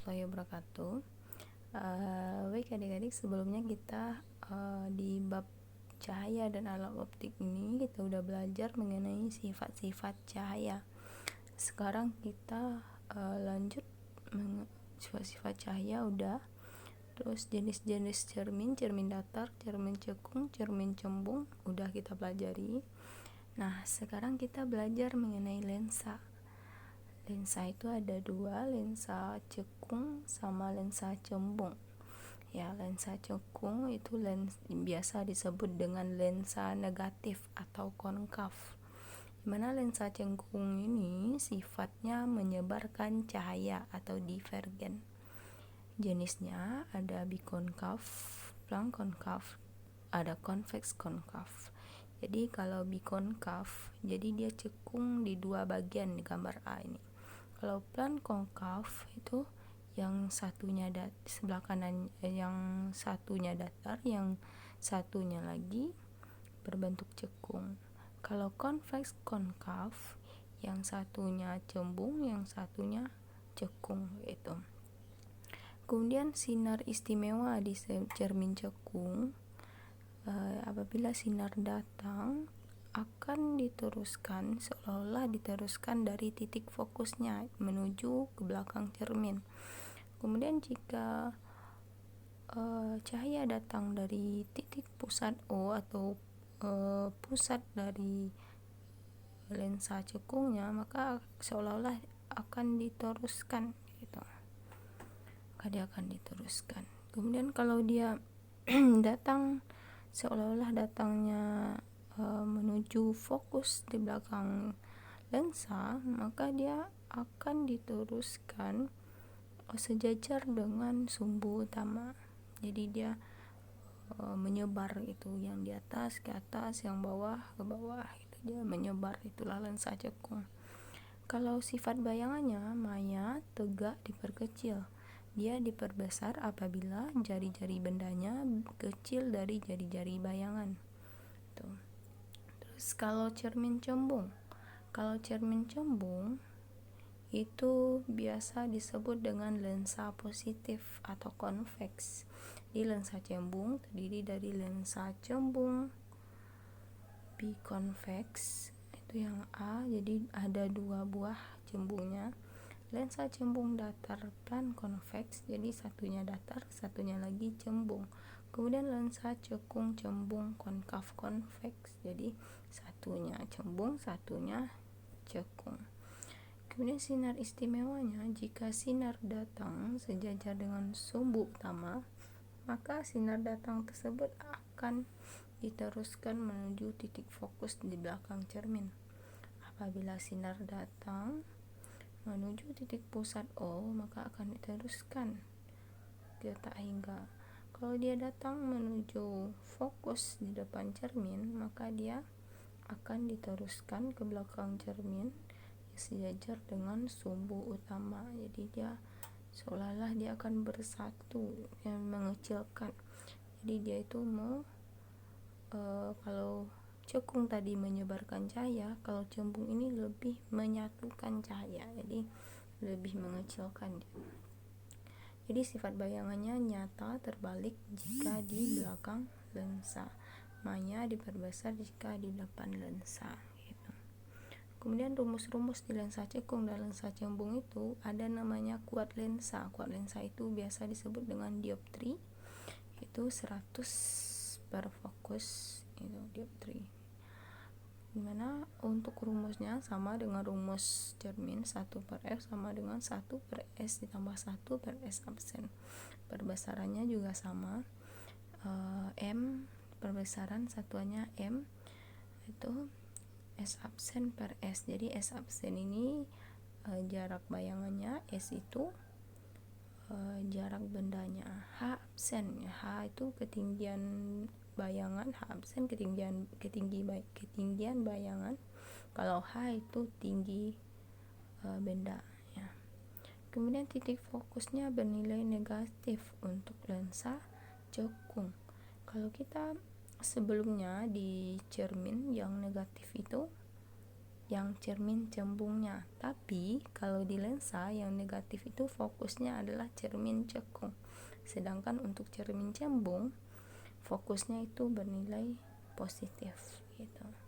warahmatullahi wabarakatuh. Baik adik-adik, sebelumnya kita di bab cahaya dan alat optik ini kita udah belajar mengenai sifat-sifat cahaya. Sekarang kita lanjut sifat-sifat cahaya udah. Terus jenis-jenis cermin datar, cermin cekung, cermin cembung udah kita pelajari. Nah, sekarang kita belajar mengenai lensa. Lensa itu ada dua, lensa cekung sama lensa cembung. Ya, lensa cekung itu biasa disebut dengan lensa negatif atau konkav. Dimana lensa cekung ini sifatnya menyebarkan cahaya atau divergen. Jenisnya ada bikonkav, plan konkav, ada konveks konkav. Jadi kalau bikonkav, jadi dia cekung di dua bagian di gambar A ini. Kalau plan konkav itu yang satunya sebelah kanan, yang satunya datar, yang satunya lagi berbentuk cekung. Kalau konveks konkav, yang satunya cembung, yang satunya cekung gitu. Kemudian sinar istimewa di cermin cekung, apabila sinar datang akan diteruskan seolah-olah diteruskan dari titik fokusnya menuju ke belakang cermin. Kemudian jika cahaya datang dari titik pusat O atau pusat dari lensa cekungnya, maka seolah-olah akan diteruskan gitu. Maka dia akan diteruskan. Kemudian kalau dia datang seolah-olah datangnya menuju fokus di belakang lensa, maka dia akan diteruskan sejajar dengan sumbu utama. Jadi dia menyebar itu, yang di atas ke atas, yang bawah ke bawah gitu. Dia menyebar, itulah lensa cekung. Kalau sifat bayangannya, maya tegak diperkecil. Dia diperbesar apabila jari-jari bendanya kecil dari jari-jari bayangan. Tuh. Terus kalau cermin cembung itu biasa disebut dengan lensa positif atau konveks. Di lensa cembung terdiri dari lensa cembung bikonveks, itu yang A, jadi ada dua buah cembungnya. Lensa cembung datar plan konveks, jadi satunya datar, satunya lagi cembung. Kemudian lensa cekung cembung konkav konveks, jadi satunya cembung, satunya cekung. Kemudian sinar istimewanya, jika sinar datang sejajar dengan sumbu utama, maka sinar datang tersebut akan diteruskan menuju titik fokus di belakang cermin. Apabila sinar datang menuju titik pusat O, maka akan diteruskan ke tak hingga. Kalau dia datang menuju fokus di depan cermin, maka dia akan diteruskan ke belakang cermin sejajar dengan sumbu utama. Jadi dia seolah-olah dia akan bersatu, yang mengecilkan. Jadi dia itu kalau cekung tadi menyebarkan cahaya, kalau cembung ini lebih menyatukan cahaya, jadi lebih mengecilkan dia. Jadi sifat bayangannya nyata terbalik jika di belakang lensa, maya diperbesar jika di depan lensa gitu. Kemudian rumus-rumus di lensa cekung dan lensa cembung itu ada namanya kuat lensa. Kuat lensa itu biasa disebut dengan dioptri, itu 100 per fokus, itu dioptri. Dimana untuk rumusnya sama dengan rumus cermin, 1/F sama dengan 1/S ditambah 1/S absen. Perbesarannya juga sama, M perbesaran satuannya M, itu S absen per S. Jadi S absen ini jarak bayangannya, S itu jarak bendanya, H absen, H itu ketinggian bayangan, H absen ketinggian bayangan, kalau H itu tinggi benda ya. Kemudian titik fokusnya bernilai negatif untuk lensa cekung. Kalau kita sebelumnya di cermin yang negatif itu, yang cermin cembungnya. Tapi kalau di lensa yang negatif itu fokusnya adalah cermin cekung, sedangkan untuk cermin cembung fokusnya itu bernilai positif gitu.